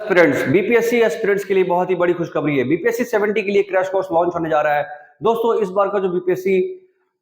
Aspirants BPSC aspirants के लिए बहुत ही बड़ी खुशखबरी है। बीपीएससी 70 के लिए क्रैश कोर्स लॉन्च होने जा रहा है। दोस्तों, इस बार का जो बीपीएससी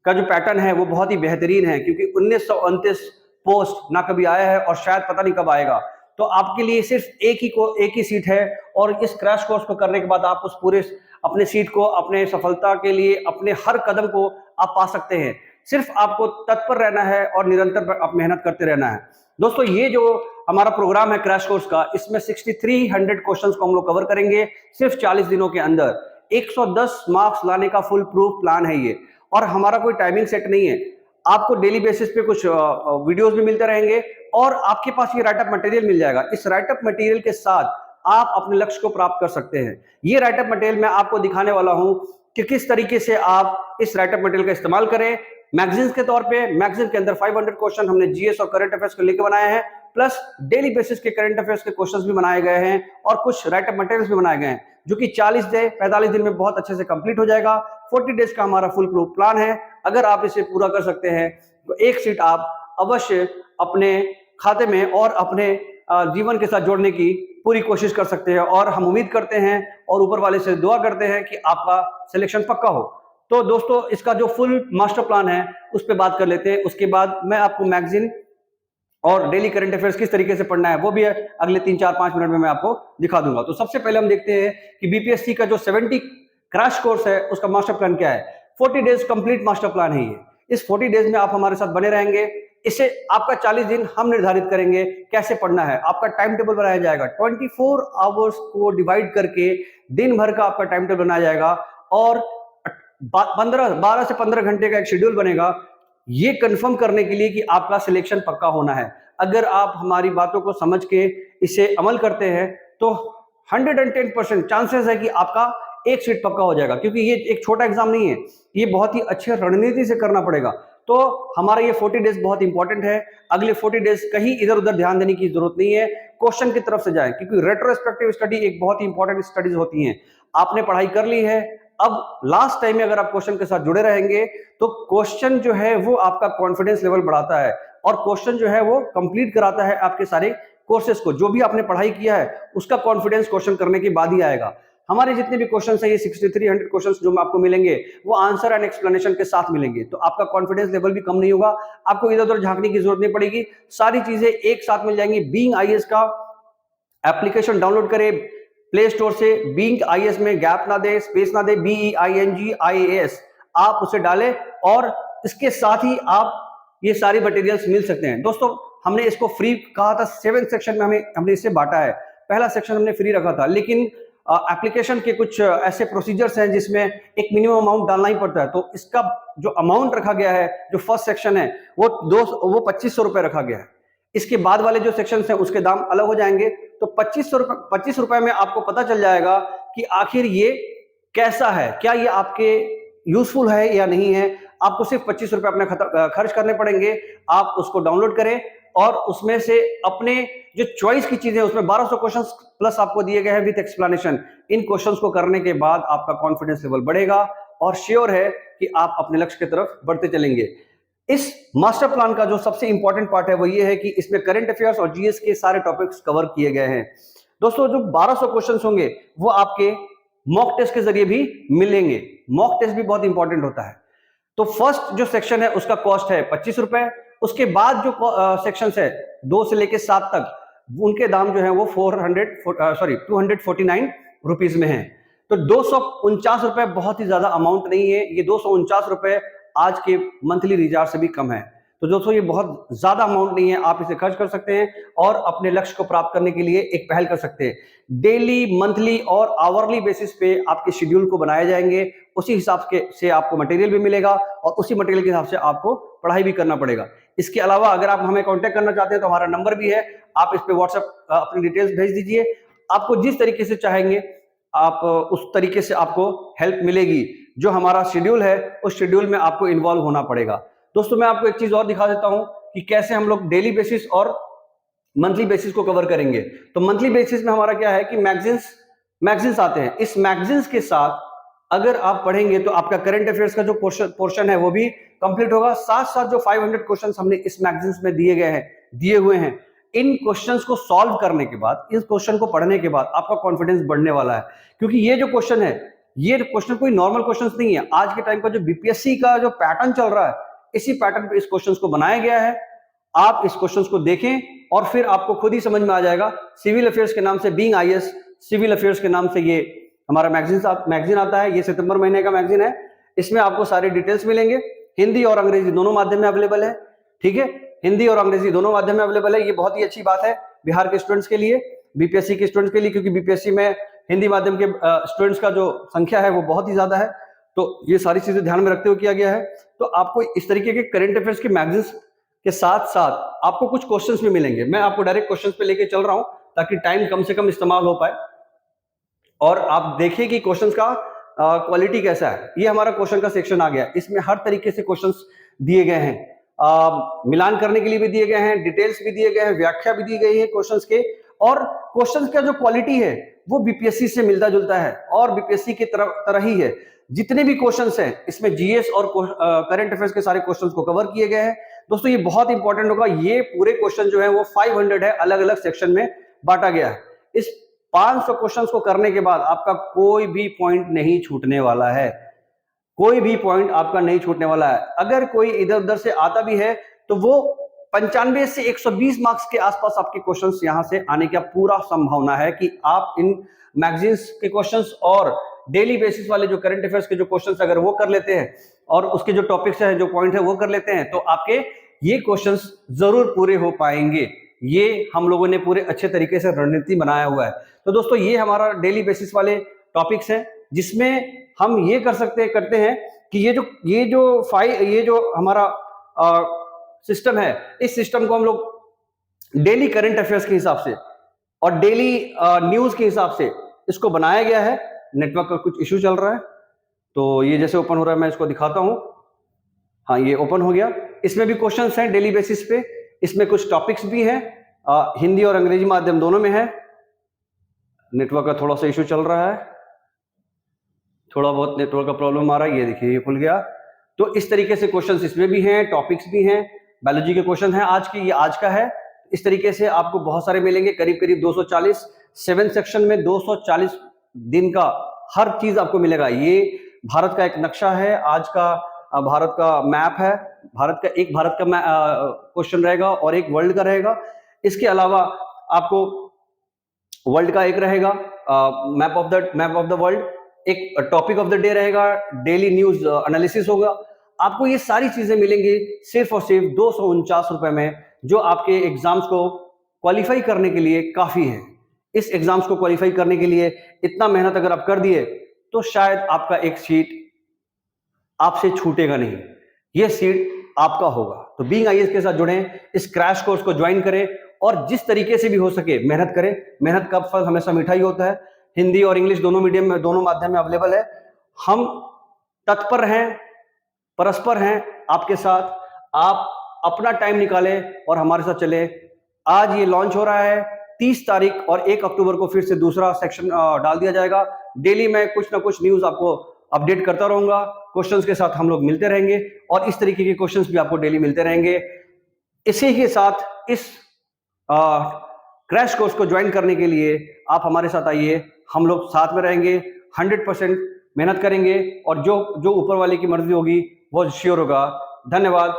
का जो पैटर्न है वो बहुत ही बेहतरीन है, क्योंकि 1929 पोस्ट ना कभी आया है और शायद पता नहीं कब आएगा। तो आपके लिए सिर्फ एक ही सीट है, और इस क्रैश कोर्स को करने के बाद आप उस पूरे अपने सीट को, अपने सफलता के लिए, अपने हर कदम को आप पा सकते हैं। सिर्फ आपको तत्पर रहना है और निरंतर आप मेहनत करते रहना है। दोस्तों, ये जो हमारा प्रोग्राम है क्रैश कोर्स का, इसमें 6300 क्वेश्चंस को हम लोग कवर करेंगे सिर्फ 40 दिनों के अंदर। 110 मार्क्स लाने का फुल प्रूफ प्लान है ये, और हमारा कोई टाइमिंग सेट नहीं है। आपको डेली बेसिस पे कुछ वीडियोस भी मिलते रहेंगे, और आपके पास ये राइटअप मटेरियल मिल जाएगा। इस राइटअप मटेरियल के साथ आप अपने लक्ष्य को प्राप्त कर सकते हैं। ये राइटअप मटेरियल मैं आपको दिखाने वाला हूं कि किस तरीके से आप इस राइटअप मटेरियल का इस्तेमाल करें। मैगजीन्स के तौर पे, मैगजीन के अंदर 500 क्वेश्चन हमने जीएस और करंट अफेयर्स को लेकर बनाए हैं, प्लस डेली बेसिस के करंट अफेयर्स के क्वेश्चंस भी बनाए गए हैं, और कुछ राइटअप मटेरियल्स भी बनाए गए हैं, जो कि 45 दिन में बहुत अच्छे से कंप्लीट हो जाएगा। 40 डेज का हमारा फुल प्रूफ प्लान है। अगर आप इसे पूरा कर सकते हैं तो एक सीट आप अवश्य अपने खाते में और अपने जीवन के साथ जोड़ने की पूरी कोशिश कर सकते हैं, और हम उम्मीद करते हैं और ऊपर वाले से दुआ करते हैं कि आपका सिलेक्शन पक्का हो। तो दोस्तों, इसका जो फुल मास्टर प्लान है उस पर बात कर लेते हैं। उसके बाद मैं आपको मैगजीन और डेली करंट अफेयर्स किस तरीके से पढ़ना है वो भी अगले 3-4-5 मिनट में मैं आपको दिखा दूंगा। तो सबसे पहले हम देखते हैं कि बीपीएससी का जो 70 क्रैश कोर्स है उसका मास्टर प्लान क्या है। 40 डेज कंप्लीट मास्टर प्लान है ये। इस 40 डेज में आप हमारे साथ बने रहेंगे। इसे आपका 40 दिन हम निर्धारित करेंगे कैसे पढ़ना है। आपका टाइम टेबल बनाया जाएगा, 24 आवर्स को डिवाइड करके दिन भर का आपका टाइम टेबल बनाया जाएगा, और 12 से 15 घंटे का एक शेड्यूल बनेगा, ये कंफर्म करने के लिए कि आपका सिलेक्शन पक्का होना है। अगर आप हमारी बातों को समझ के इसे अमल करते हैं तो 110% चांसेस है कि आपका एक सीट पक्का हो जाएगा, क्योंकि ये एक छोटा एग्जाम नहीं है, ये बहुत ही अच्छे रणनीति से करना पड़ेगा। तो हमारा ये 40 डेज बहुत इंपॉर्टेंट है। अगले 40 डेज कहीं इधर उधर ध्यान देने की जरूरत नहीं है, क्वेश्चन की तरफ से जाएं, क्योंकि रेट्रोस्पेक्टिव स्टडी एक बहुत ही इंपॉर्टेंट स्टडीज होती हैं। आपने पढ़ाई कर ली है, अब लास्ट टाइम में अगर आप क्वेश्चन के साथ जुड़े रहेंगे तो क्वेश्चन जो है वो आपका कॉन्फिडेंस लेवल बढ़ाता है, और क्वेश्चन जो है वो कंप्लीट कराता है आपके सारे कोर्सेज को। जो भी आपने पढ़ाई किया है उसका कॉन्फिडेंस क्वेश्चन करने के बाद ही आएगा। हमारे जितने भी क्वेश्चन है, ये 6300 क्वेश्चन जो आपको मिलेंगे वो आंसर एंड एक्सप्लेनेशन के साथ मिलेंगे, तो आपका कॉन्फिडेंस लेवल भी कम नहीं होगा। आपको इधर उधर झांकने की जरूरत नहीं पड़ेगी, सारी चीजें एक साथ मिल जाएंगी। बीइंग आईएएस का एप्लीकेशन डाउनलोड करें प्ले स्टोर से। बीइंग आईएएस में गैप ना दे, स्पेस ना दे, BEINGIAS आप उसे डालें, और इसके साथ ही आप ये सारी मटेरियल्स मिल सकते हैं। दोस्तों, हमने इसको फ्री कहा था, 7 सेक्शन में हमने इसे बांटा है। पहला सेक्शन हमने फ्री रखा था, लेकिन एप्लीकेशन के कुछ ऐसे प्रोसीजर्स हैं जिसमें एक मिनिमम अमाउंट डालना ही पड़ता है। तो इसका जो अमाउंट रखा गया है, जो फर्स्ट सेक्शन है वो 2500 रुपए रखा गया है। इसके बाद वाले जो सेक्शन हैं उसके दाम अलग हो जाएंगे। तो 25 रुपए में आपको पता चल जाएगा कि आखिर ये कैसा है, क्या ये आपके यूजफुल है या नहीं है। आपको सिर्फ 25 रुपए अपने खर्च करने पड़ेंगे। आप उसको डाउनलोड करें, और उसमें से अपने जो चॉइस की चीजें, उसमें 1200 क्वेश्चंस प्लस आपको दिए गए हैं विद एक्सप्लेनेशन। इन क्वेश्चंस को करने के बाद आपका कॉन्फिडेंस लेवल बढ़ेगा, और श्योर है कि आप अपने लक्ष्य की तरफ बढ़ते चलेंगे। इस मास्टर प्लान का जो सबसे इंपॉर्टेंट पार्ट है वो ये है कि इसमें करंट अफेयर्स और जीएस के सारे टॉपिक्स कवर किए गए हैं। दोस्तों, जो 1200 क्वेश्चंस होंगे वो आपके मॉक टेस्ट के जरिए भी मिलेंगे। मॉक टेस्ट भी बहुत इंपॉर्टेंट होता है। तो फर्स्ट जो सेक्शन है उसका कॉस्ट है 25 रुपए। उसके बाद जो सेक्शन है 2 से लेकर 7 तक, उनके दाम जो है वो 249 रुपीज में है। तो 249 रुपए बहुत ही ज्यादा अमाउंट नहीं है। ये 249 रुपए आज के मंथली रिचार्ज से भी कम है। तो दोस्तों, ये बहुत ज्यादा अमाउंट नहीं है, आप इसे खर्च कर सकते हैं और अपने लक्ष्य को प्राप्त करने के लिए एक पहल कर सकते हैं। डेली, मंथली और आवरली बेसिस पे आपके शेड्यूल को बनाए जाएंगे। उसी हिसाब से आपको मटेरियल भी मिलेगा, और उसी मटेरियल के हिसाब से आपको पढ़ाई भी करना पड़ेगा। इसके अलावा अगर आप हमें कांटेक्ट करना चाहते हैं तो हमारा नंबर भी है, आप इस पे व्हाट्सएप अपनी डिटेल्स भेज दीजिए। आपको जिस तरीके से चाहेंगे आप उस तरीके से आपको हेल्प मिलेगी। जो हमारा शेड्यूल है उस शेड्यूल में आपको इन्वॉल्व होना पड़ेगा। दोस्तों, मैं आपको एक चीज और दिखा देता हूं कि कैसे हम लोग डेली बेसिस और मंथली बेसिस को कवर करेंगे। तो मंथली बेसिस में हमारा क्या है कि मैगजीन्स आते हैं। इस मैगजीन्स के साथ अगर आप पढ़ेंगे तो आपका करंट अफेयर्स का जो पोर्शन है वो भी कंप्लीट होगा। साथ साथ जो 500 क्वेश्चंस हमने इस मैगजीन्स में दिए हुए हैं, इन क्वेश्चंस को सॉल्व करने के बाद, इस क्वेश्चन को पढ़ने के बाद आपका कॉन्फिडेंस बढ़ने वाला है, क्योंकि ये जो क्वेश्चन है, ये क्वेश्चन कोई नॉर्मल क्वेश्चन नहीं है। आज के टाइम का जो बीपीएससी का जो पैटर्न चल रहा है, इसी पैटर्न पे इस क्वेश्चन को बनाया गया है। आप इस क्वेश्चन को देखें और फिर आपको खुद ही समझ में आ जाएगा। सिविल अफेयर्स के नाम से बीइंग आईएएस, सिविल अफेयर्स के नाम से ये हमारा मैगजीन आता है। ये सितंबर महीने का मैगजीन है। इसमें आपको सारे डिटेल्स मिलेंगे। हिंदी और अंग्रेजी दोनों माध्यम में अवेलेबल है। ठीक है, हिंदी और अंग्रेजी दोनों माध्यम में अवेलेबल है। ये बहुत ही अच्छी बात है बिहार के स्टूडेंट्स के लिए, बीपीएससी के स्टूडेंट्स के लिए, क्योंकि बीपीएससी में हिंदी माध्यम के स्टूडेंट्स का जो संख्या है वो बहुत ही ज्यादा है। तो ये सारी चीजें ध्यान में रखते हुए किया गया है। तो आपको इस तरीके के करंट अफेयर्स के मैगजीन्स के साथ साथ आपको कुछ क्वेश्चंस भी मिलेंगे। मैं आपको डायरेक्ट क्वेश्चंस पे लेके चल रहा हूं ताकि टाइम कम से कम इस्तेमाल हो पाए और आप देखिए कि क्वेश्चंस का क्वालिटी कैसा है। ये हमारा क्वेश्चन का सेक्शन आ गया। इसमें हर तरीके से क्वेश्चंस दिए गए हैं, मिलान करने के लिए भी दिए गए हैं, डिटेल्स भी दिए गए हैं, व्याख्या भी दी गई है क्वेश्चंस के, और क्वेश्चंस का जो क्वालिटी है वो बीपीएससी से मिलता जुलता है और बीपीएससी की तरह ही है। जितने भी क्वेश्चंस हैं इसमें जीएस और करंट अफेयर्स के सारे क्वेश्चंस को कवर किए गए हैं। दोस्तों ये बहुत इंपॉर्टेंट होगा। ये पूरे क्वेश्चन जो है वो 500 है, अलग अलग सेक्शन में बांटा गया है। इस 500 क्वेश्चंस को करने के बाद आपका कोई भी पॉइंट नहीं छूटने वाला है, कोई भी पॉइंट आपका नहीं छूटने वाला है। अगर कोई इधर उधर से आता भी है तो वो 95 से 120 मार्क्स के आसपास आपके क्वेश्चंस यहां से आने का पूरा संभावना है कि आप इन मैगजीन्स के क्वेश्चंस और डेली बेसिस वाले जो करंट अफेयर्स के जो क्वेश्चंस अगर वो कर लेते हैं और उसके जो टॉपिक्स हैं, जो पॉइंट है वो कर लेते हैं, तो आपके ये क्वेश्चंस जरूर पूरे हो पाएंगे। ये हम लोगों ने पूरे अच्छे तरीके से रणनीति बनाया हुआ है। तो दोस्तों ये हमारा डेली बेसिस वाले टॉपिक्स हैं जिसमें हम ये करते हैं कि ये जो हमारा सिस्टम है, इस सिस्टम को हम लोग डेली करंट अफेयर्स के हिसाब से और डेली न्यूज के हिसाब से इसको बनाया गया है। नेटवर्क का कुछ इश्यू चल रहा है तो ये जैसे ओपन हो रहा है मैं इसको दिखाता हूं। हाँ, ये ओपन हो गया। इसमें भी क्वेश्चंस हैं डेली बेसिस पे। इसमें कुछ टॉपिक्स भी हैं, हिंदी और अंग्रेजी माध्यम दोनों में है। नेटवर्क का थोड़ा सा इश्यू चल रहा है, थोड़ा बहुत नेटवर्क का प्रॉब्लम आ रहा है। ये देखिए ये खुल गया। तो इस तरीके से क्वेश्चंस इसमें भी हैं, टॉपिक्स भी हैं, बायोलॉजी के क्वेश्चन हैं आज की, ये आज का है। इस तरीके से आपको बहुत सारे मिलेंगे, करीब करीब 240, 7 सेक्शन में 240 दिन का हर चीज आपको मिलेगा। ये भारत का एक नक्शा है, आज का भारत का मैप है। भारत का क्वेश्चन रहेगा और एक वर्ल्ड का रहेगा। इसके अलावा आपको वर्ल्ड का एक रहेगा, मैप ऑफ द वर्ल्ड, एक टॉपिक ऑफ द डे रहेगा, डेली न्यूज एनालिसिस होगा। आपको ये सारी चीजें मिलेंगी सिर्फ और सिर्फ 249 रुपए में, जो आपके एग्जाम्स को क्वालिफाई करने के लिए काफी है। इस एग्जाम्स को क्वालिफाई करने के लिए इतना मेहनत अगर आप कर दिए तो शायद आपका एक सीट आपसे छूटेगा नहीं, यह सीट आपका होगा। तो बीइंग आईएएस के साथ जुड़ें, इस क्रैश कोर्स को ज्वाइन करें और जिस तरीके से भी हो सके मेहनत करें। मेहनत का फल हमेशा मीठा ही होता है। हिंदी और इंग्लिश दोनों मीडियम में, दोनों माध्यम में अवेलेबल है। हम तत्पर हैं, परस्पर हैं आपके साथ। आप अपना टाइम निकालें और हमारे साथ चले। आज ये लॉन्च हो रहा है 30 तारीख और 1 अक्टूबर को फिर से दूसरा सेक्शन डाल दिया जाएगा। डेली मैं कुछ ना कुछ न्यूज आपको अपडेट करता रहूंगा। क्वेश्चंस के साथ हम लोग मिलते रहेंगे और इस तरीके के क्वेश्चंस भी आपको डेली मिलते रहेंगे। इसी के साथ इस क्रैश कोर्स को ज्वाइन करने के लिए आप हमारे साथ आइए। हम लोग साथ में रहेंगे, 100% मेहनत करेंगे और जो ऊपर वाले की मर्जी होगी वो श्योर होगा। धन्यवाद।